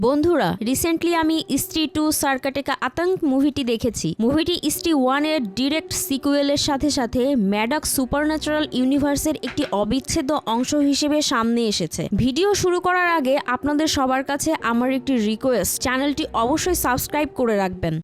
বন্ধুরা, রিসেন্টলি আমি স্ত্রী 2 সার্কাটেকা আতঙ্ক মুভিটি দেখেছি। মুভিটি স্ত্রী 1 এর ডিরেক্ট সিকুয়েলের সাথে সাথে ম্যাডক্স সুপারন্যাচারাল ইউনিভার্সের একটি অবিচ্ছেদ্য অংশ হিসেবে সামনে এসেছে। ভিডিও শুরু করার আগে আপনাদের সবার কাছে আমার একটি রিকোয়েস্ট, চ্যানেলটি অবশ্যই সাবস্ক্রাইব করে রাখবেন।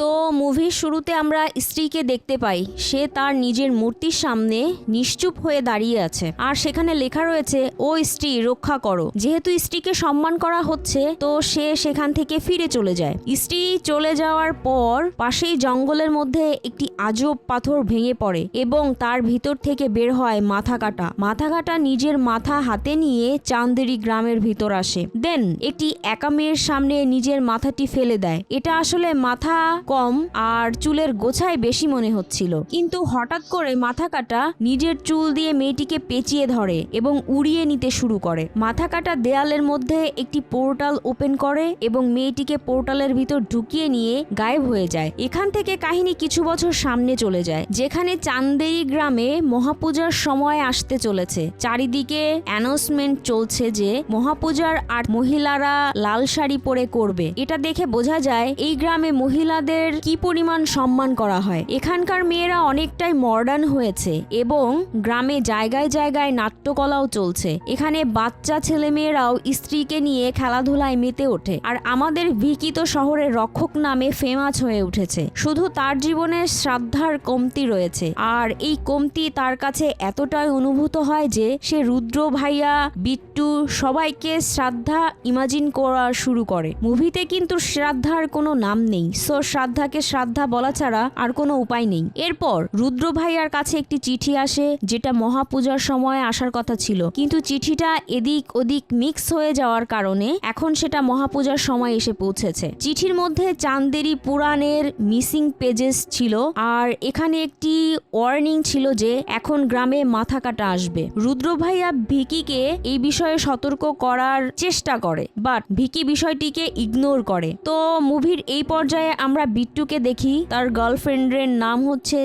তো মুভির শুরুতে আমরা স্ত্রীকে দেখতে পাই, সে তার নিজের মূর্তির সামনে নিশ্চুপ হয়ে দাঁড়িয়ে আছে, আর সেখানে লেখা রয়েছে, ও স্ত্রী রক্ষা করো। যেহেতু স্ত্রীকে সম্মান করা হচ্ছে, তো সে সেখান থেকে ফিরে চলে যায়। স্ত্রী চলে যাওয়ার পর পাশেই জঙ্গলের মধ্যে একটি আজব পাথর ভেঙে পড়ে এবং তার ভিতর থেকে বের হয় মাথা কাটা নিজের মাথা হাতে নিয়ে চান্দেরি গ্রামের ভিতর আসে। দেন একটি একা মেয়ের সামনে নিজের মাথাটি ফেলে দেয়। এটা আসলে মাথা কম আর চুলের গোছায় বেশি মনে হচ্ছিল, কিন্তু হঠাৎ করে মাথা কাটা নিজের চুল দিয়ে মেয়েটিকে পেঁচিয়ে ধরে এবং উড়িয়ে নিতে শুরু করে। মাথা কাটা দেয়ালের মধ্যে একটি পোর্টাল ওপেন করে এবং মেয়েটিকে পোর্টালের ভিতর ঢুকিয়ে নিয়ে গায়েব হয়ে যায়। এখান থেকে কাহিনী কিছু বছর সামনে চলে যায়, যেখানে চান্দেরি গ্রামে মহাপূজার সময় আসতে চলেছে। চারিদিকে অ্যানাউন্সমেন্ট চলছে যে মহাপূজার আর মহিলারা লাল শাড়ি পরে করবে। এটা দেখে বোঝা যায় এই গ্রামে মহিলাদের কি পরিমাণ সম্মান করা হয়। এখানকার মেয়েরা অনেকটাই মডার্ন হয়েছে এবং গ্রামে জায়গায় জায়গায় নাট্যকলাও চলছে। এখানে বাচ্চা ছেলে মেয়েরাও স্ত্রীকে নিয়ে খেলাধুলায় মেতে ওঠে। আর আমাদের ভিকি তো শহরের রক্ষক নামে ফেমাস হয়ে উঠেছে। শুধু তার জীবনে শ্রদ্ধার কমতি রয়েছে, আর এই কমতি তার কাছে এতটাই অনুভূত হয় যে সে রুদ্র ভাইয়া, বিট্টু সবাইকে শ্রদ্ধা ইমাজিন করা শুরু করে। মুভিতে কিন্তু শ্রদ্ধার কোনো নাম নেই, সো শ্রদ্ধাকে শ্রদ্ধা বলা ছাড়া আর কোনো উপায় নেই। এরপর রুদ্র ভাইয়ার কাছে একটি চিঠি আসে, যেটা মহাপূজার সময় আসার কথা ছিল, কিন্তু চিঠিটা এদিক ওদিক মিক্স হয়ে যাওয়ার কারণে এখন সেটা মহাপূজার সময় এসে পৌঁছেছে। চিঠির মধ্যে চান্দেরি পুরাণের মিসিং পেজেস ছিল, আর এখানে একটি ওয়ার্নিং ছিল যে এখন গ্রামে মাথা কাটা আসবে। রুদ্র ভাইয়া ভিকিকে এই বিষয়ে সতর্ক করার চেষ্টা করে, বাট ভিকি বিষয়টিকে ইগনোর করে। তো মুভির এই পর্যায়ে আমরা বিট্টুকে দেখি, তার গার্লফ্রেন্ডের নাম হচ্ছে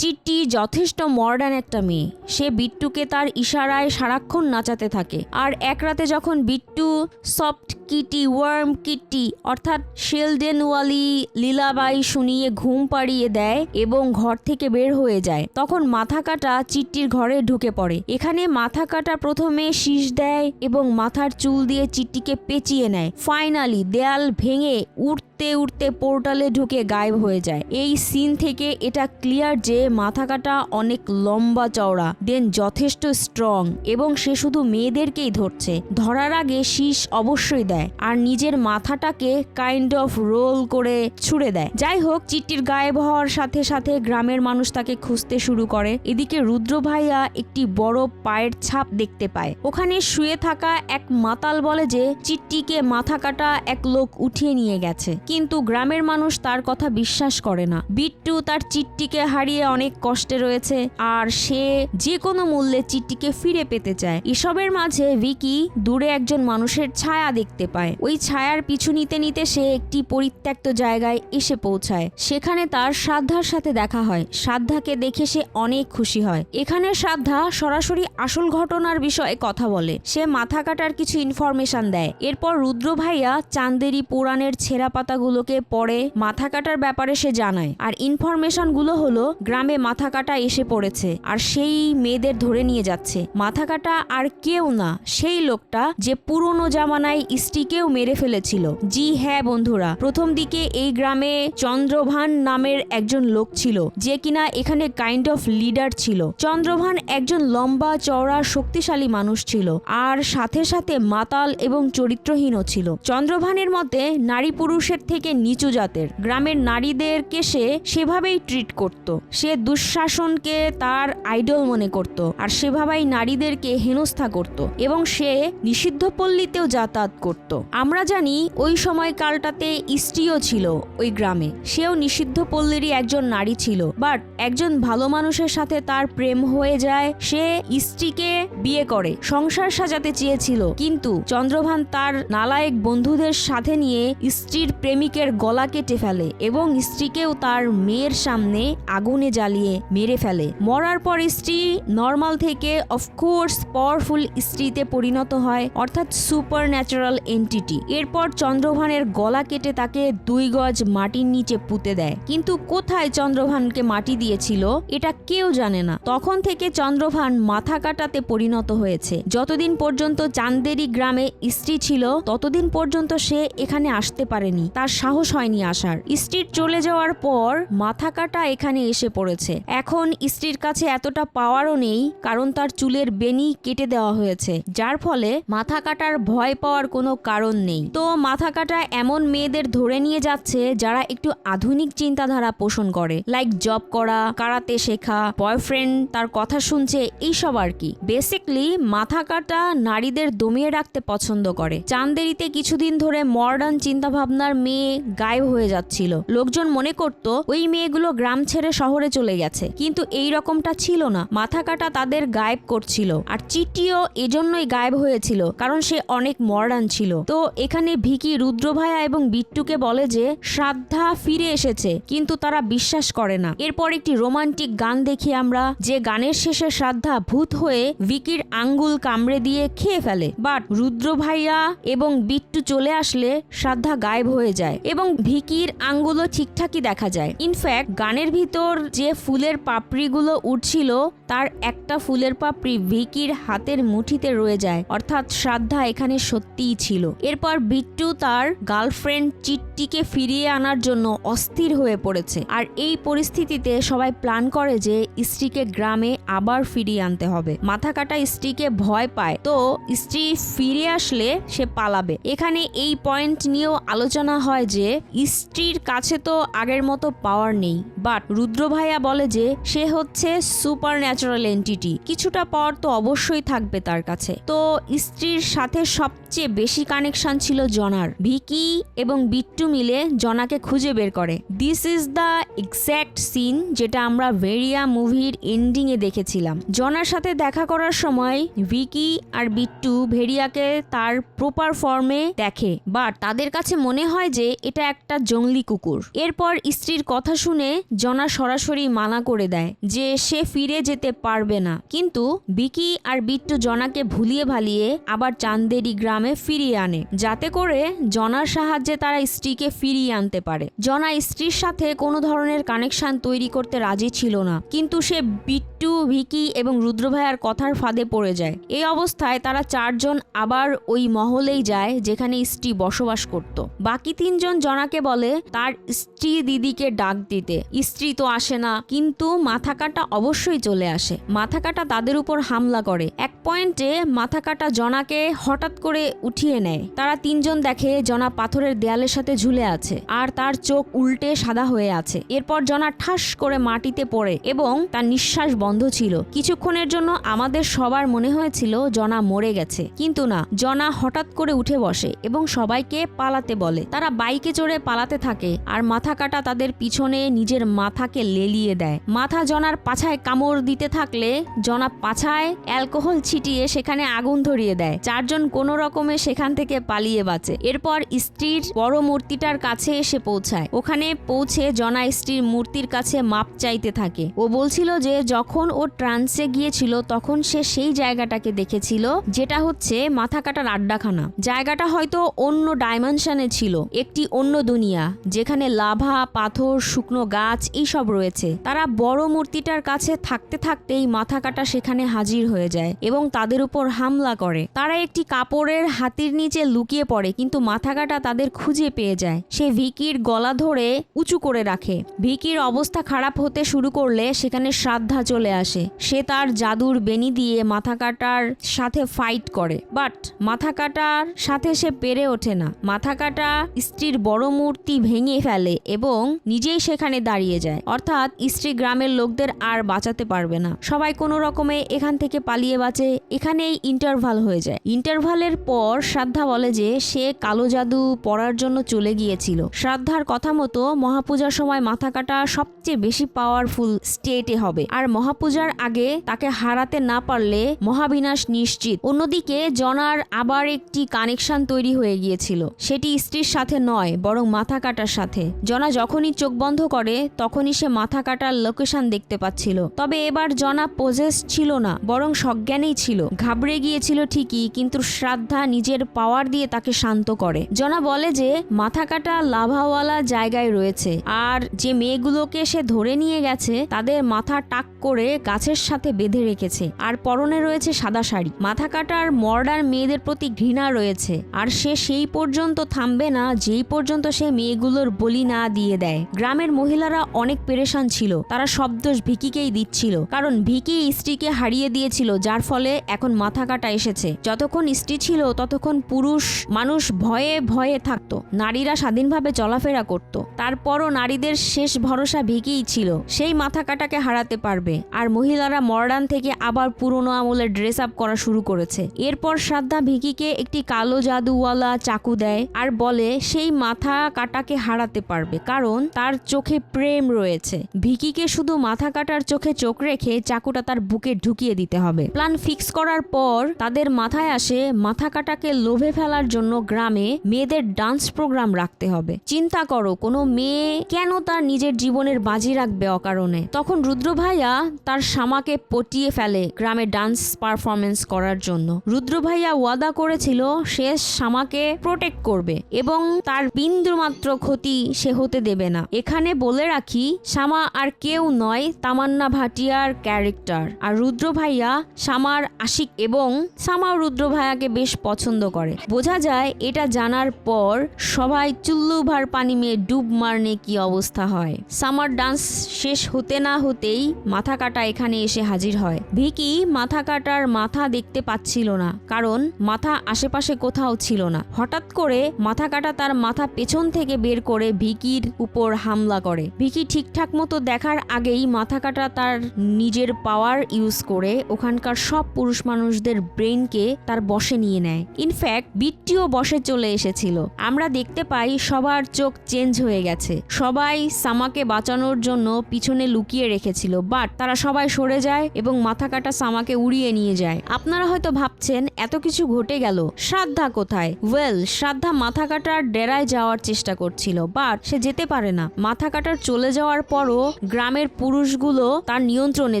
চিট্টি যথেষ্ট মডার্ন একটা মেয়ে। সে বিট্টুকে তার ইশারায় সারাক্ষণ নাচাতে থাকে। আর এক রাতে যখন বিট্টু সফট কিটি, ওয়ার্ম কিটি অর্থাৎ শেলডেনওয়ালি লীলাবাই শুনিয়ে ঘুম পাড়িয়ে দেয় এবং ঘর থেকে বের হয়ে যায়, তখন মাথা কাটা চিট্টির ঘরে ঢুকে পড়ে। এখানে মাথা কাটা প্রথমে শীষ দেয় এবং মাথার চুল দিয়ে চিট্টিকে পেঁচিয়ে নেয়। ফাইনালি দেয়াল ভেঙে উঠতে পোর্টালে ঢুকে গায়েব হয়ে যায়। এই সিন থেকে এটা ক্লিয়ার যে মাথা কাটা অনেক লম্বা চওড়া, দেন যথেষ্ট স্ট্রং, এবং সে শুধু মেয়েদেরকেই ধরছে। ধরার আগে শীষ অবশ্যই দেয় আর নিজের মাথাটাকে কাইন্ড অফ রোল করে ছুড়ে দেয়। যাই হোক, চিট্টির গায়েব হওয়ার সাথে সাথে গ্রামের মানুষ তাকে খুঁজতে শুরু করে। এদিকে রুদ্র ভাইয়া একটি বড় পায়ের ছাপ দেখতে পায়। ওখানে শুয়ে থাকা এক মাতাল বলে যে চিট্টিকে মাথা কাটা এক লোক উঠিয়ে নিয়ে গেছে, কিন্তু গ্রামের মানুষ তার কথা বিশ্বাস করে না। বিট্টু তার চিট্টিকে হারিয়ে অনেক কষ্টে রয়েছে, আর সে যে কোনো মূল্যে চিট্টিকে ফিরে পেতে চায়। এসবের মাঝে ভিকি দূরে একজন মানুষের ছায়া দেখতে পায়। ওই ছায়ার পিছু নিতে নিতে সে একটি পরিত্যক্ত জায়গায় এসে পৌঁছায়। সেখানে তার শ্রদ্ধার সাথে দেখা হয়। শ্রদ্ধাকে দেখে সে অনেক খুশি হয়। এখানে শ্রদ্ধা সরাসরি আসল ঘটনার বিষয়ে কথা বলে। সে মাথা কাটার কিছু ইনফরমেশন দেয়। এরপর রুদ্র ভাইয়া চান্দেরি পুরাণের ছেঁড়া পাতাগুলোকে পড়ে মাথা কাটার ব্যাপারে সে জানায়। আর ইনফরমেশন গুলো হলো, গ্রামে মাথা কাটা এসে পড়েছে আর সেই মেয়েদের ধরে নিয়ে যাচ্ছে। মাথা কাটা আর কেউ না, সেই লোকটা যে পুরনো জামানায় স্ত্রীকেও মেরে ফেলেছিল। জি হ্যাঁ বন্ধুরা, প্রথম দিকে এই গ্রামে চন্দ্রভান নামের একজন লোক ছিল, যে কিনা এখানে কাইন্ড অফ লিডার ছিল। চন্দ্রভান একজন লম্বা চওড়া শক্তিশালী মানুষ ছিল, আর সাথে সাথে মাতাল এবং চরিত্রহীনও ছিল। চন্দ্রভানের মতে নারী পুরুষের থেকে নিচু জাতের। গ্রামের নারীদেরকে সে সেভাবেই ট্রিট করত। সে দুঃশাসনকে তার আইডল মনে করত, আর সেভাবেই নারীদেরকে হেনস্থা করত, এবং সে নিষিদ্ধ পল্লীতেও যাতায়াত করত। আমরা জানি ওই সময় কালটাতে স্ত্রীও ছিল ওই গ্রামে, সেও নিষিদ্ধ পল্লীরই একজন নারী ছিল। বাট একজন ভালো মানুষের সাথে তার প্রেম হয়ে যায়। সে স্ত্রীকে বিয়ে করে সংসার সাজাতে চেয়েছিল, কিন্তু চন্দ্রভান তার নালায়েক বন্ধুদের সাথে নিয়ে স্ত্রীর প্রেমিকের গলা কেটে ফেলে এবং স্ত্রীকেও তার মেয়ের সামনে আগুনে জ্বালিয়ে মেরে ফেলে। মরার পর স্ত্রী নর্মাল থেকে অফকোর্স পাওয়ারফুল স্ত্রীতে পরিণত হয়, অর্থাৎ সুপার ন্যাচারাল এন্টিটি। এরপর চন্দ্রভানের গলা কেটে তাকে 2 গজ মাটির নিচে পুঁতে দেয়। কিন্তু কোথায় চন্দ্রভানকে মাটি দিয়েছিল এটা কেউ জানে না। তখন থেকে চন্দ্রভান মাথা কাটাতে পরিণত হয়েছে। যতদিন পর্যন্ত চান্দেরি গ্রামে স্ত্রী ছিল ততদিন পর্যন্ত সে এখানে আসতে পারেনি, তার সাহস হয়নি আসার। স্ত্রীর চলে যাওয়ার পর মাথা কাটা এখানে এসে পড়েছে। এখন স্ত্রীর কাছে এতটা পাওয়ারও নেই, কারণ তার চুলের বেনি কেটে দেওয়া হয়েছে, যার ফলে মাথা কাটার ভয় পাওয়ার কোনো কারণ নেই। তো মাথা কাটা এমন মেয়েদের ধরে নিয়ে যাচ্ছে যারা একটু আধুনিক চিন্তাধারা পোষণ করে, লাইক জব করা, কারাতে শেখা, বয়ফ্রেন্ড তার কথা শুনছে, এইসব আর কি। বেসিকলি মাথা কাটা নারীদের দমিয়ে রাখতে পছন্দ করে। চান্দেরিতে কিছুদিন ধরে মডার্ন চিন্তাভাবনার মেয়ে গায়েব হয়ে যাচ্ছিল। লোকজন মনে করত ওই মেয়েগুলো গ্রাম ছেড়ে শহরে চলে গেছে, কিন্তু এই রকমটা ছিল না। মাথা কাটা তাদের গায়েব করছিল। আর চিটিও এজন্যই গায়েব হয়েছিল, কারণ সে অনেক মডার্ন ছিল। তো এখানে ভিকি রুদ্রভায়া এবং বিট্টুকে বলে যে শ্রাদ্ধা ফিরে এসেছে, কিন্তু তারা বিশ্বাস করে না। এরপর একটি রোমান্টিক গান দেখি আমরা, যে গানের শেষে শ্রাদ্ধা ভূত হয়ে ভিকির আঙ্গুল কামড়ে দিয়ে খেয়ে ফেলে। বাট রুদ্রভাইয়া এবং বিট্টু চলে আসলে শ্রাদ্ধা গায়েব হয়ে যায় এবং ভিকির আঙ্গুলও ঠিকঠাকই দেখা যায়। ইনফ্যাক্ট গানের ভিতর যে ফুলের পাপড়িগুলো উঠছিল তার একটা ফুলের পাপড়ি ভিকির হাতের মুঠিতে রয়ে যায়, অর্থাৎ শ্রাদ্ধা এখানে সত্যিই ছিল। এরপর বিট্টু তার গার্লফ্রেন্ড চিট্টিকে ফিরিয়ে আনার জন্য অস্থির হয়ে পড়েছে। আর এই পরিস্থিতিতে সবাই প্ল্যান করে যে স্ত্রীকে গ্রামে আবার ফিরিয়ে আনতে হবে। মাথা কাটা স্ত্রীকে ভয় পায়, তো স্ত্রী ফিরে আসলে সে পালাবে। এখানে এই পয়েন্ট নিয়েও আলোচনা হয় যে স্ত্রীর কাছে তো আগের মতো পাওয়ার নেই, বাট রুদ্রভাইয়া বলে যে সে হচ্ছে সুপার ন্যাচারাল এন্টিটি, কিছুটা পাওয়ার তো অবশ্যই থাকবে তার কাছে। তো স্ত্রীর সাথে সবচেয়ে বেশি কানেকশন ছিল জনার। ভিকি এবং বিট্টু মিলে জনাকে খুঁজে বের করে। This is the exact scene যেটা আমরা ভেরিয়া মুভির এন্ডিং এ দেখেছিলাম। জনার সাথে দেখা করার সময় ভিকি আর বিট্টু ভেরিয়াকে তার প্রপার ফর্মে দেখে, বাট তাদের কাছে মনে হয় যে এটা একটা জংলি কুকুর। এরপর স্ত্রীর কথা শুনে জনা সরাসরি মানা করে দেয় যে সে ফিরে যেতে পারবে না, কিন্তু ভিকি আর বিট্টু জনাকে ভুলিয়ে ভালিয়ে আবার চান্দেরি গ্রামে ফিরিয়ে আনে, যাতে করে জনার সাহায্যে তারা স্ত্রীকে ফিরিয়ে আনতে পারে। জনা স্ত্রীর সাথে কোনো ধরনের কানেকশন তৈরি করতে রাজি ছিল না, কিন্তু সে বিট্টু, ভিকি এবং রুদ্রভাইয়ার কথার ফাঁদে পড়ে যায়। এই অবস্থায় তারা 4 জন আবার ওই মহলেই যায় যেখানে স্ত্রী বসবাস করত। বাকি 3 জন জনাকে বলে তার স্ত্রী দিদিকে ডাক দিতে। স্ত্রী তো আসে না, কিন্তু মাথা কাটা অবশ্যই চলে আসে। মাথা কাটা তাদের উপর হামলা করে। এক পয়েন্টে মাথা কাটা জনাকে হঠাৎ করে উঠিয়ে নেয়। তারা 3 জন দেখে জনা পাথরের দেয়ালের সাথে ঝুলে আছে আর তার চোখ উল্টে সাদা হয়ে আছে। এরপর জনা ঠাস করে মাটিতে পড়ে এবং তার নিঃশ্বাস বন্ধ ছিল। কিছুক্ষণের জন্য আমাদের সবার মনে হয়েছিল জনা মরে গেছে, কিন্তু না, জনা হঠাৎ করে উঠে বসে এবং সবাইকে পালাতে বলে। তারা বাইকে চড়ে পালাতে থাকে আর মাথা কাটা তাদের পিছনে নিজের মাথাকে লেলিয়ে দেয়। মাথা জনার পাছায় কামড় দিতে থাকলে জনা পাছায় অ্যালকোহল ছিটিয়ে সেখানে আগুন ধরিয়ে দেয়। 4 জন কোনো রকমে সেখান থেকে পালিয়ে বাঁচে। এরপর স্ত্রীর বড় মূর্তিটার কাছে এসে পৌঁছায়। ওখানে পৌঁছে জনা স্ত্রীর মূর্তির কাছে মাপ চাইতে থাকে। ও বলছিল যে যখন ও ট্রান্সে গিয়েছিল তখন সে সেই জায়গাটাকে দেখেছিল যেটা হচ্ছে মাথা কাটার আড্ডাখানা। জায়গাটা হয়তো অন্য ডাইমেনশনে ছিল, একটি অন্য দুনিয়া যেখানে লাভা, পাথর, শুকনো গাছ এইসব রয়েছে। তারা বড় মূর্তিটার কাছে থাকতে থাকতেই মাথা কাটা সেখানে হাজির হয়ে যায় এবং তাদের উপর হামলা করে। তারা একটি কাপড়ের হাতির নিচে লুকিয়ে পড়ে, কিন্তু মাথা কাটা তাদের খুঁজে পেয়ে যায়। সে ভিকির গলা ধরে উঁচু করে রাখে। ভিকির অবস্থা খারাপ হতে শুরু করলে সেখানে শ্রাদ্ধা চলে আসে। সে তার জাদুর বেনি দিয়ে মাথা কাটার সাথে ফাইট করে, বাট মাথা কাটার সাথে সে পেরে ওঠে না। মাথা কাটা স্ত্রীর বড় মূর্তি ভেঙে ফেলে এবং নিজেই সেখানে দাঁড়িয়ে যায়, অর্থাৎ স্ত্রী গ্রামের লোকদের আর বাঁচাতে পারবে না। সবাই কোনো রকমে এখান থেকে পালিয়ে বাঁচে। এখানেই ইন্টারভাল হয়ে যায়। ইন্টারভালের পর শ্রাদ্ধা বলে যে সে কালো জাদু পড়ার জন্য চলে গিয়েছিল। শ্রাদ্ধার কথা মতো মহাপূজার সময় মাথা কাটা সবচেয়ে বেশি পাওয়ারফুল স্টেটে হবে, আর মহাপূজার আগে তাকে হারাতে না পারলে মহাবিনাশ নিশ্চিত। অন্যদিকে জনার আবার একটি কানেকশন তৈরি হয়ে গিয়েছিল, সেটি স্ত্রীর সাথে নয় বরং মাথা কাটা কাটার সাথে। জনা যখনই চোখ বন্ধ করে তখনই সে মাথা কাটার লোকেশন দেখতে পাচ্ছিল। তবে এবার জনা পজেস ছিল না, বরং সজ্ঞানেই ছিল। ঘাবড়ে গিয়েছিল ঠিকই, কিন্তু শ্রাদ্ধা নিজের পাওয়ার দিয়ে তাকে শান্ত করে। জনা বলে যে মাথা কাটা লাভাওয়ালা জায়গায় রয়েছে, আর যে মেয়েগুলোকে সে ধরে নিয়ে গেছে তাদের মাথা টাক করে গাছের সাথে বেঁধে রেখেছে, আর পরনে রয়েছে সাদা শাড়ি। মাথা কাটার মডার্ন মেয়েদের প্রতি ঘৃণা রয়েছে, আর সে সেই পর্যন্ত থামবে না যেই পর্যন্ত সে মেয়েগুলোর বলি না দিয়ে দেয়। গ্রামের মহিলারা অনেক পেরেশান ছিল, তারা সব দোষ ভিকিকেই দিচ্ছিল, কারণ ভিকি স্ত্রীকে হারিয়ে দিয়েছিল, যার ফলে এখন মাথা কাটা এসেছে। যতক্ষণ স্ত্রী ছিল ততক্ষণ পুরুষ মানুষ ভয়ে ভয়ে থাকতো, নারীরা স্বাধীনভাবে চলাফেরা করত। তারপরও নারীদের শেষ ভরসা ভিকিই ছিল, সেই মাথা কাটাকে হারাতে পারবে। আর মহিলারা মডার্ন থেকে আবার পুরনো আমলের ড্রেস আপ করা শুরু করেছে। এরপর শ্রাদ্ধা ভিকিকে একটি কালো জাদুওয়ালা চাকু দেয় আর বলে সেই মাথা কাটাকে হারাতে পারবে, কারণ তার চোখে প্রেম রয়েছে। ভিকিকে শুধু মাথা কাটার চোখে চোখ রেখে চাকুটা তার বুকে ঢুকিয়ে দিতে হবে। প্ল্যান ফিক্স করার পর তাদের মাথায় আসে মাথা কাটাকে লোভে ফেলার জন্য গ্রামে মেয়েদের ডান্স প্রোগ্রাম রাখতে হবে। চিন্তা করো, কোনো মেয়ে কেন তার নিজের জীবনের বাজি রাখবে অকারণে? তখন রুদ্র ভাইয়া তার শামাকে পটিয়ে ফেলে গ্রামে ডান্স পারফরমেন্স করার জন্য। রুদ্র ভাইয়া ওয়াদা করেছিল সে শামাকে প্রোটেক্ট করবে এবং তার বিন্দু মাত্র ক্ষতি সে হতে দেবে না। এখানে বলে রাখি, শামা আর কেউ নয়, তামান্না ভাটিয়ার ক্যারেক্টার। আর রুদ্র ভাইয়া শামার আশিক এবং শামাও রুদ্র ভাইয়াকে বেশ পছন্দ করে। বোঝা যায় এটা জানার পর সবাই চুল্লু ভার পানি মেয়ে ডুব মারনে কি অবস্থা হয়। সামার ডান্স শেষ হতে না হতেই মাথা কাটা এখানে এসে হাজির হয়। ভিকি মাথা কাটার মাথা দেখতে পাচ্ছিল না, কারণ মাথা আশেপাশে কোথাও ছিল না। হঠাৎ করে মাথা কাটা তার মাথা পেছন থেকে বের করে ভিকির উপর হামলা করে। ভিকি ঠিকঠাক মতো দেখার আগেই মাথা কাটা তার নিজের পাওয়ার ইউজ করে ওখানকার সব পুরুষ মানুষদের ব্রেনকে তার বশে নিয়ে নেয়। ইনফ্যাক্ট বিট্টিও বশে চলে এসেছিল। আমরা দেখতে পাই সবার চোখ চেঞ্জ হয়ে গেছে। সবাই সামাকে বাঁচানোর জন্য পিছনে লুকিয়ে রেখেছিল, বাট তারা সবাই সরে যায় এবং মাথা কাটা সামাকে উড়িয়ে নিয়ে যায়। আপনারা হয়তো ভাবছেন এত কিছু ঘটে গেল, শ্রাদ্ধা কোথায়? ওয়েল, শ্রাদ্ধা মাথা কাটার ডেরায় যাওয়ার চেষ্টা করছিল, বাট সে যেতে পারে না। মাথা কাটার চলে যাওয়ার পরও গ্রামের পুরুষগুলো তার নিয়ন্ত্রণে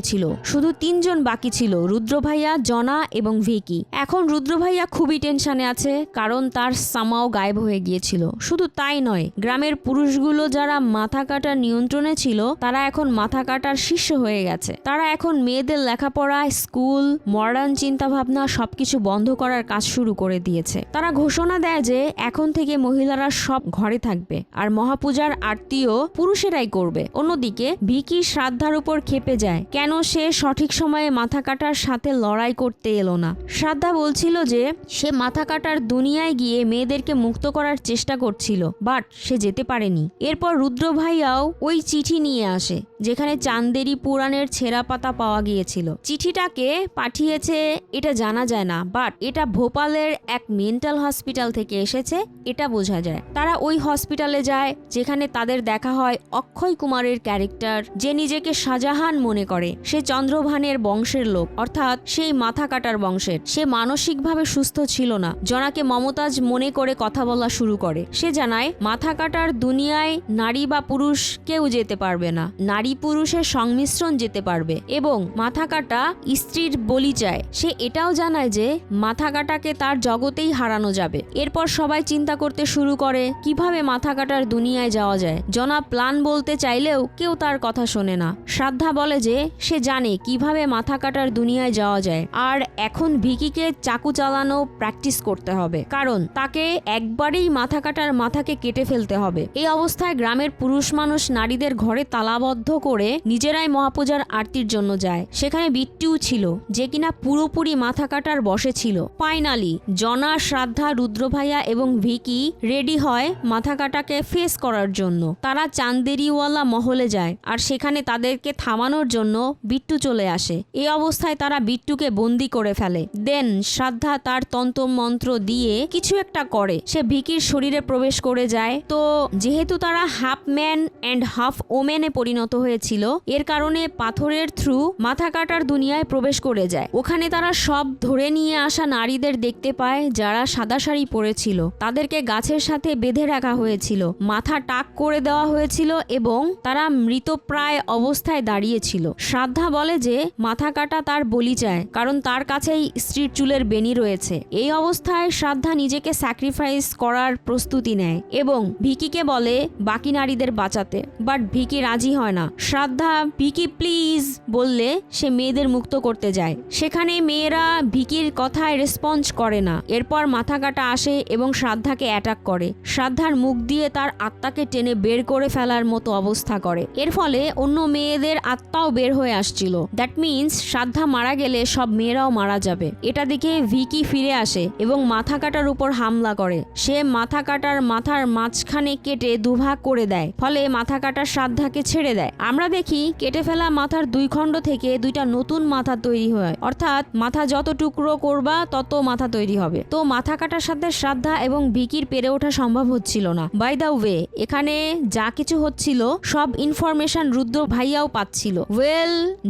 ছিল। শুধু 3 জন বাকি ছিল, রুদ্র ভাইয়া, জনা এবং ভিকি। এখন রুদ্র ভাইয়া খুবই টেনশনে আছে, কারণ তার সামাও গায়েব হয়ে গিয়েছিল। শুধু তাই নয়, গ্রামের পুরুষগুলো যারা মাথা কাটার নিয়ন্ত্রণে ছিল তারা এখন মাথা কাটার শিষ্য হয়ে গেছে। তারা এখন মেয়েদের লেখাপড়া, স্কুল, মডার্ন চিন্তা ভাবনা সবকিছু বন্ধ করার কাজ শুরু করে দিয়েছে। তারা ঘোষণা দেয় যে এখন থেকে মহিলারা সব ঘরে থাকবে আর মহাপূজার আরতিও পুরুষেরাই করবে। অন্যদিকে ভিকি শ্রাদ্ধার উপর ক্ষেপে যায়, কেন সে সঠিক সময়ে মাথা কাটার সাথে লড়াই করতে এলো না। শ্রাদ্ধা বলছিল যে সে মাথা কাটার দুনিয়ায় গিয়ে মেয়েদেরকে মুক্ত করার চেষ্টা করছিল, বাট সে যেতে পারেনি। এরপর রুদ্র ভাইয়াও ওই চিঠি নিয়ে আসে যেখানে চান্দেরি পুরাণের ছেঁড়া পাতা পাওয়া গিয়েছিল। চিঠিটাকে পাঠিয়েছে এটা জানা যায় না, বাট এটা ভোপালের এক মেন্টাল হসপিটাল থেকে এসেছে এটা বোঝা যায়। তারা ওই হসপিটালে যায় যেখানে তাদের দেখা হয় অক্ষয় কুমারের ক্যারেক্টার, যে নিজেকে শাহজাহান মনে করে। সে চন্দ্রভানের বংশের লোক, অর্থাৎ সেই মাথা কাটার বংশের। সে মানসিকভাবে সুস্থ ছিল না। জনাকে মমতাজ মনে করে কথা বলা শুরু করে। সে জানায় মাথা কাটার দুনিয়ায় নারী বা পুরুষ কেউ যেতে পারবে না, নারী পুরুষের সংমিশ্রণ যেতে পারবে এবং মাথা কাটা স্ত্রীর বলি চায়। সে এটাও জানায় যে মাথা কাটাকে তার জগতেই হারানো যাবে। এরপর সবাই চিন্তা করতে শুরু করে কিভাবে মাথা কাটার দুনিয়ায় যাওয়া যায়। জনা প্ল্যান বলতে চাইলেও কেউ তার কথা শোনে না। শ্রাদ্ধা বলে যে সে জানে কিভাবে মাথা কাটার দুনিয়ায় যাওয়া যায়, আর এখন ভিকিকে চাকু চালানো প্র্যাকটিস করতে হবে, কারণ তাকে একবারেই মাথা কাটার মাথাকে কেটে ফেলতে হবে। এই অবস্থায় গ্রামের পুরুষ মানুষ নারীদের ঘরে তালাবদ্ধ করে নিজেরাই মহাপূজার আরতির জন্য যায়। সেখানে বিট্টুও ছিল, যে কিনা পুরোপুরি মাথা কাটার বসে ছিল। ফাইনালি জনা, শ্রাদ্ধা, রুদ্র ভাইয়া এবং ভিকি রেডি হয় মাথা কাটাকে ফেস করার জন্য। তারা চান্দেরিওয়ালা মহলে যায়, আর সেখানে তাদেরকে থামানোর জন্য বিট্টু চলে আসে। এই অবস্থায় তারা বিট্টুকে বন্দি করে ফেলে। দেন শ্রাদ্ধা তার তন্ত্র মন্ত্র দিয়ে কিছু একটা করে, সে ভিকির শরীরে প্রবেশ করে যায়। তো যেহেতু তারা হাফ ম্যান অ্যান্ড হাফ ওমেনে পরিণত হয়েছিল, এর কারণে পাথরের থ্রু মাথা কাটার দুনিয়ায় প্রবেশ করে যায়। ওখানে তারা সব ধরে নিয়ে আসা নারীদের দেখতে পায় যারা সাদা শাড়ি পরেছিল। তাদেরকে গাছের সাথে বেঁধে রাখা হয়েছে। হয়েছিল, মাথা টাক করে দেওয়া হয়েছিল এবং তারা মৃতপ্রায় অবস্থায় দাঁড়িয়েছিল। শ্রাদ্ধা বলে যে মাথা কাটা তার বলি চায়, কারণ তার কাছেই স্ত্রীর চুলের বেনি রয়েছে। এই অবস্থায় শ্রাদ্ধা নিজেকে স্যাক্রিফাইস করার প্রস্তুতি নেয় এবং ভিকিকে বলে বাকি নারীদের বাঁচাতে, বাট ভিকি রাজি হয় না। শ্রাদ্ধা ভিকি প্লিজ বললে সে মেয়েদের মুক্ত করতে যায়। সেখানে মেয়েরা ভিকির কথায় রেসপন্স করে না। এরপর মাথা কাটা আসে এবং শ্রাদ্ধাকে অ্যাটাক করে। শ্রাদ্ধার মুখ দিয়ে তার আত্মাকে টেনে বের করে ফেলার মতো অবস্থা করে। এর ফলে অন্য মেয়েদের আত্মাও বের হয়ে আসছিল। দ্যাট মিনস শ্রাদ্ধা মারা গেলে সব মেয়েরাও মারা যাবে। এটা দেখে ভিকি ফিরে আসে এবং মাথা কাটার উপর হামলা করে। সে মাথা কাটার মাথার মাঝখানে কেটে দুভাগ করে দেয়, ফলে মাথা কাটার শ্রাদ্ধাকে ছেড়ে দেয়। আমরা দেখি কেটে ফেলা মাথার দুই খণ্ড থেকে দুইটা নতুন মাথা তৈরি হয়, অর্থাৎ মাথা যত টুকরো করবা তত মাথা তৈরি হবে। তো মাথা কাটার সাথে শ্রাদ্ধা এবং ভিকির পেরে ওঠা সম্ভব হচ্ছিল না। বাই দ্য ওয়ে, এখানে যা কিছু হচ্ছিল সব ইনফরমেশন রুদ্র ভাইয়াও পাচ্ছিল।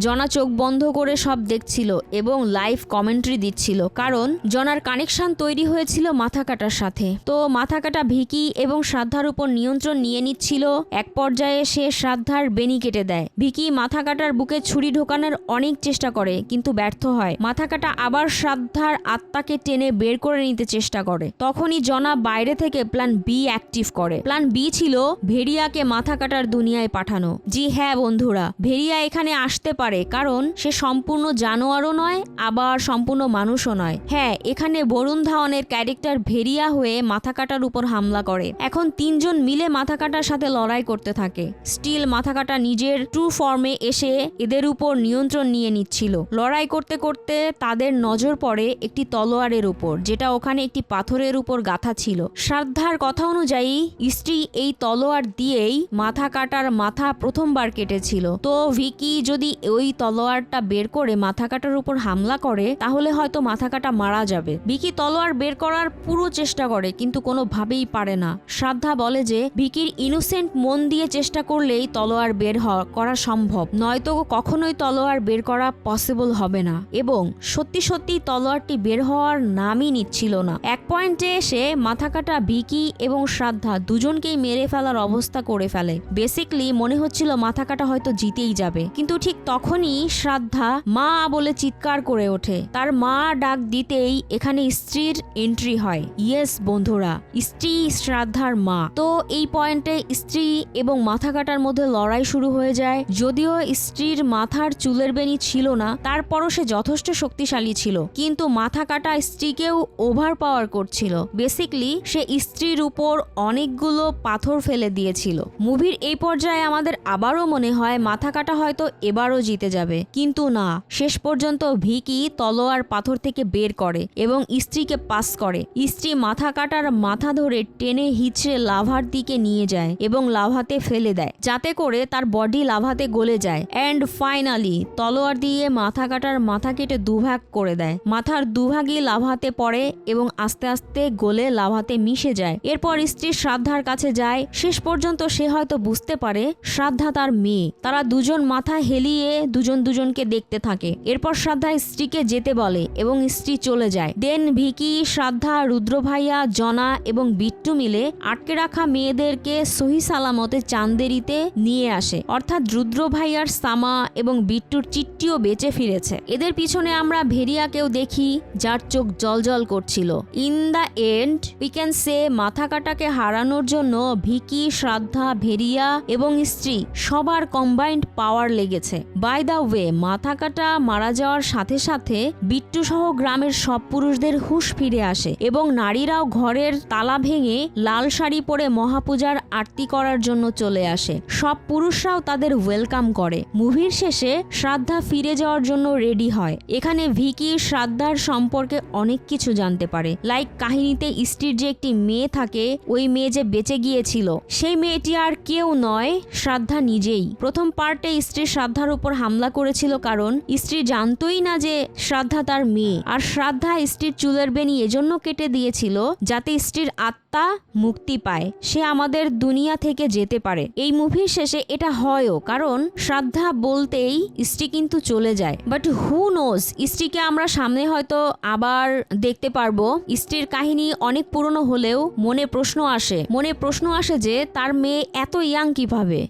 জনা চোখ বন্ধ করে সব দেখছিল এবং লাইভ কমেন্ট্রি দিচ্ছিল, কারণ জনার কানেকশন তৈরি হয়েছিল মাথা কাটার সাথে। তো মাথা কাটা ভিকি এবং শ্রাদ্ধার উপর নিয়ন্ত্রণ নিয়ে নিচ্ছিল। এক পর্যায়ে সে শ্রাদ্ধার বেনি কেটে দেয়। ভিকি মাথা কাটার বুকে ছুরি ঢোকানোর অনেক চেষ্টা করে, কিন্তু ব্যর্থ হয়। মাথা কাটা আবার শ্রাদ্ধার আত্মাকে টেনে বের করে নিতে চেষ্টা করে। তখনই জনা বাইরে থেকে প্ল্যান বি অ্যাক্টিভ করে। প্ল্যান বি ছিল ভেরিয়াকে মাথা কাটার দুনিয়ায় পাঠানো। জি হ্যাঁ বন্ধুরা, ভেরিয়া এখানে আসতে পারে কারণ সে সম্পূর্ণ জানোয়ারও নয়, আবার সম্পূর্ণ মানুষও নয়। হ্যাঁ, এখানে বরুণ ধাওয়ানের ক্যারেক্টার ভেরিয়া হয়ে মাথা কাটার উপর হামলা করে। এখন তিনজন মিলে মাথা কাটার সাথে লড়াই করতে থাকে। স্টিল মাথা কাটা নিজের ট্রু ফর্মে এসে এদের উপর নিয়ন্ত্রণ নিয়ে নিচ্ছিল। লড়াই করতে করতে তাদের নজর পড়ে একটি তলোয়ারের উপর, যেটা ওখানে একটি পাথরের উপর গাঁথা ছিল। শ্রাদ্ধার কথা অনুযায়ী স্ত্রী এই তলোয়ার দিয়েই মাথা কাটার মাথা প্রথমবার কেটেছিল। তো ভিকি যদি ওই তলোয়ারটা বের করে মাথা কাটার উপর হামলা করে তাহলে হয়তো মাথা কাটা মারা যাবে। ভিকি তলোয়ার বের করার পুরো চেষ্টা করে, কিন্তু কোনোভাবেই পারে না। শ্রাদ্ধা বলে যে ভিকির ইনোসেন্ট মন দিয়ে চেষ্টা করলেই তলোয়ার বের করা সম্ভব, নয়তো কখনোই তলোয়ার বের করা পসিবল হবে না। এবং সত্যি সত্যি তলোয়ারটি বের হওয়ার নামই নিচ্ছিল না। এক পয়েন্টে এসে মাথা কাটা ভিকি এবং শ্রাদ্ধা দুজনকেই মেরে ফেলার অবস্থা করে ফেলে। বেসিকলি মনে হচ্ছিল মাথা কাটা হয়তো জিতেই যাবে, কিন্তু ঠিক তখনই শ্রাদ্ধা মা বলে চিৎকার করে ওঠে। তার মা ডাক দিতেই এখানে স্ত্রীর এন্ট্রি হয়। ইয়েস বন্ধুরা, স্ত্রী শ্রাদ্ধার মা। তো এই পয়েন্টে স্ত্রী এবং মাথা কাটার মধ্যে লড়াই শুরু হয়ে যায়। যদিও স্ত্রীর মাথার চুলের বেনি ছিল না, তারপরও সে যথেষ্ট শক্তিশালী ছিল, কিন্তু মাথা কাটা স্ত্রীকেও ওভার পাওয়ার করছিল। বেসিকলি সে স্ত্রীর উপর অনেকগুলো পাথর ফেলে দিয়েছিল। মুভির এই পর্যায়ে আমাদের আবারও মনে হয় মাথা কাটা হয়তো এবারও জিতে যাবে, কিন্তু না। শেষ পর্যন্ত ভিকি তলোয়ার পাথর থেকে বের করে এবং স্ত্রীকে পাস করে। স্ত্রী মাথা কাটার মাথা ধরে টেনে হিচড়ে লাভার দিকে নিয়ে যায় এবং লাভাতে ফেলে দেয়, যাতে করে তার বডি লাভাতে গলে যায়। এন্ড ফাইনালি তলোয়ার দিয়ে মাথা কাটার মাথা কেটে দুভাগ করে দেয়। মাথার দুভাগই লাভাতে পড়ে এবং আস্তে আস্তে গলে লাভাতে মিশে যায়। এরপর স্ত্রী শ্রাদ্ধার কাছে যায়। শেষ পর্যন্ত সে হয়তো বুঝতে পারে শ্রাদ্ধা তার মেয়ে। তারা দুজন মাথা হেলিয়ে দুজনকে দেখতে থাকে। এরপর শ্রাদ্ধা স্ত্রীকে যেতে বলে এবং স্ত্রী চলে যায়। দেন ভিকি, শ্রাদ্ধা, রুদ্র ভাইয়া, জনা এবং বিট্টু মিলে আটকে রাখা মেয়েদেরকে সহি সালামতে চান্দেরিতে নিয়ে আসে, অর্থাৎ রুদ্র ভাইয়ার সামা এবং বিট্টুর চিট্টিও বেঁচে ফিরেছে। এদের পিছনে আমরা ভেরিয়াকেও দেখি, যার চোখ জলজল করছিল। In the end we can say মাথা কাটাকে হারানোর জন্য ভিকি, শ্রাদ্ধা, ভেরিয়া এবং স্ত্রী সবার কম্বাইন্ড পাওয়ার লেগেছে। বাই দ্য ওয়ে, মাথা কাটা মারা যাওয়ার সাথে সাথে বিট্টু সহ গ্রামের সব পুরুষদের হুঁশ ফিরে আসে এবং নারীরাও ঘরের তালা ভেঙে লাল শাড়ি পরে মহাপূজার আরতি করার জন্য চলে আসে। সব পুরুষরাও তাদের ওয়েলকাম করে। মুভির শেষে শ্রাদ্ধা ফিরে যাওয়ার জন্য রেডি হয়। এখানে ভিকি শ্রাদ্ধার সম্পর্কে অনেক কিছু জানতে পারে, লাইক কাহিনীতে স্ত্রীর যে একটি মেয়ে থাকে, ওই মেয়ে যে বেঁচে গিয়েছিল, সেই মেয়েটি আর কেউ নয়, শ্রাদ্ধা নিজেই। প্রথম পার্টে স্ত্রী শ্রাদ্ধার উপর হামলা করেছিল কারণ স্ত্রী জানতোই না যে শ্রাদ্ধা তার মেয়ে, আর শ্রাদ্ধা স্ত্রীর চুলের বেনি এজন্য কেটে দিয়েছিল যাতে স্ত্রীর আত্মা মুক্তি পায়, সে আমাদের দুনিয়া থেকে যেতে পারে। এই মুভির শেষে এটা হয়ও, কারণ শ্রাদ্ধা বলতেই স্ত্রী কিন্তু চলে যায়। বাট হু নোজ, স্ত্রীকে আমরা সামনে হয়তো আবার দেখতে পারবো। স্ত্রীর কাহিনী অনেক পুরনো হলেও মনে প্রশ্ন আসে আসে। মনে প্রশ্ন আসে যে তার মেয়ে এত ইয়াং কিভাবে।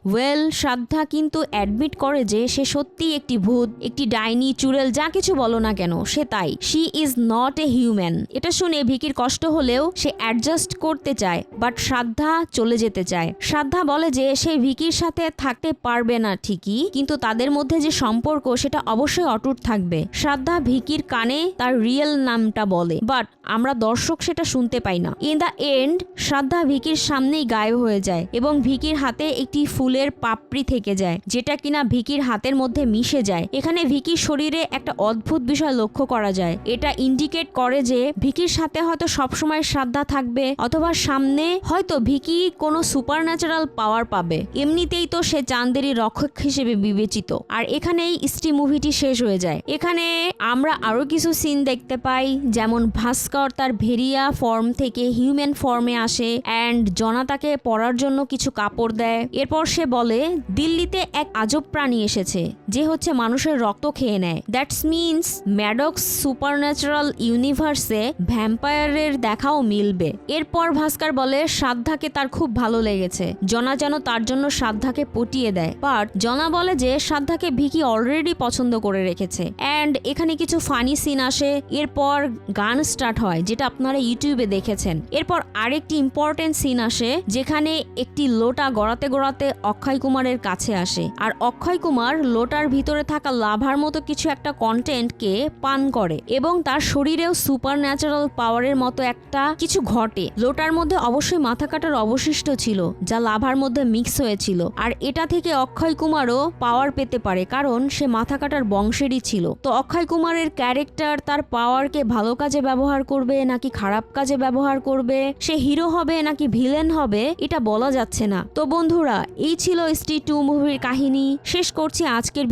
শ্রাদ্ধা কিন্তু অ্যাডমিট করে যে সে সত্যি একটি ভূত, একটি ডাইনি, চুড়েল, যা কিছু বলো না কেন সে তাই। She is not a human. এটা শুনে ভিকির কষ্ট হলেও সে অ্যাডজাস্ট করতে চায়, বাট শ্রাদ্ধা চলে যেতে চায়। শ্রাদ্ধা বলে যে সে ভিকির সাথে থাকতে পারবে না ঠিকই, কিন্তু তাদের মধ্যে যে সম্পর্ক সেটা অবশ্যই অটুট থাকবে। শ্রাদ্ধা ভিকির কানে তার রিয়েল নামটা বলে, বাট আমরা দর্শক সেটা শুনতে পাই না। ইন দ্য এন্ড শ্রাদ্ধা ভিকির সামনেই গায়েব হয়ে যায় এবং ভিকির হাতে একটি ফুলের পাপড়ি থেকে যায়, যেটা কিনা ভিকির হাতের মধ্যে মিশে যায়। এখানে ভিকির শরীরে একটা অদ্ভুত বিষয় লক্ষ্য করা যায়। এটা ইন্ডিকেট করে যে ভিকির সাথে হয়তো সবসময় শ্রাদ্ধা থাকবে, অথবা সামনে হয়তো ভিকি কোনো সুপারন্যাচারাল পাওয়ার পাবে। এমনিতেই তো সে চাঁদেরই রক্ষক হিসেবে বিবেচিত। আর এখানেই স্ত্রী মুভিটি শেষ হয়ে যায়। এখানে আমরা আরো কিছু সিন দেখতে পাই, যেমন ভাস্কর তার ভেরিয়া ফর্ম থেকে হিউম্যান ফর্মে আসে অ্যান্ড জনা তাকে পরার জন্য কিছু কাপড় দেয়। এরপর সে বলে দিল্লিতে এক আজব প্রাণী এসেছে যে হচ্ছে মানুষের রক্ত খেয়ে নেয়। দ্যাটস মিনস ম্যাডক্স সুপারন্যাচারাল ইউনিভার্সে ভ্যাম্পায়ারের দেখাও মিলবে। এরপর ভাস্কর বলে শ্রাদ্ধাকে তার খুব ভালো লেগেছে। জনা যেন তার জন্য শ্রাদ্ধাকে পটিয়ে দেয়, বাট জনা বলে যে শ্রাদ্ধাকে ভিকি অলরেডি পছন্দ করে রেখেছে। অ্যান্ড এখানে কিছু ফানি সিন আসে। এরপর গান স্টার্ট হয়, যেটা আপনারা ইউটিউবে দেখেছেন। এরপর আরেকটি ইম্পর্টেন্ট সিন আসে, যেখানে একটি লোটা গড়াতে গড়াতে অক্ষয় কুমারের কাছে আসে, আর অক্ষয় কুমার লোটার ভিতরে থাকা লাভার মতো কিছু একটা কন্টেন্টকে পান করে এবং তার শরীরেও সুপার ন্যাচারাল পাওয়ারের মতো একটা কিছু ঘটে। লোটার মধ্যে অবশ্যই মাথা কাটার অবশিষ্ট ছিল, যা লাভার মধ্যে মিক্স হয়েছিল, আর এটা থেকে অক্ষয় কুমারও পাওয়ার পেতে পারে, কারণ সে মাথা কাটার বংশেরই ছিল। তো অক্ষয় কুমারের ক্যারেক্টার তার পাওয়ারকে ভালো কাজে ব্যবহার করবে নাকি খারাপ কাজে ব্যবহার করবে, সে হিরো হবে নাকি ভিলেন হবে, এটা বলা যাচ্ছে না। তো বন্ধুরা, এই ছিল স্ত্রী 2 মুভির কাহিনী। শেষ করছি আজকের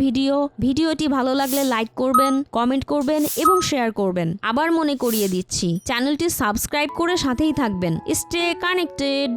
ভিডিওটি ভালো লাগলে লাইক করবেন, কমেন্ট করবেন এবং শেয়ার করবেন। আবার মনে করিয়ে দিচ্ছি, চ্যানেলটি সাবস্ক্রাইব করে সাথেই থাকবেন। Stay connected.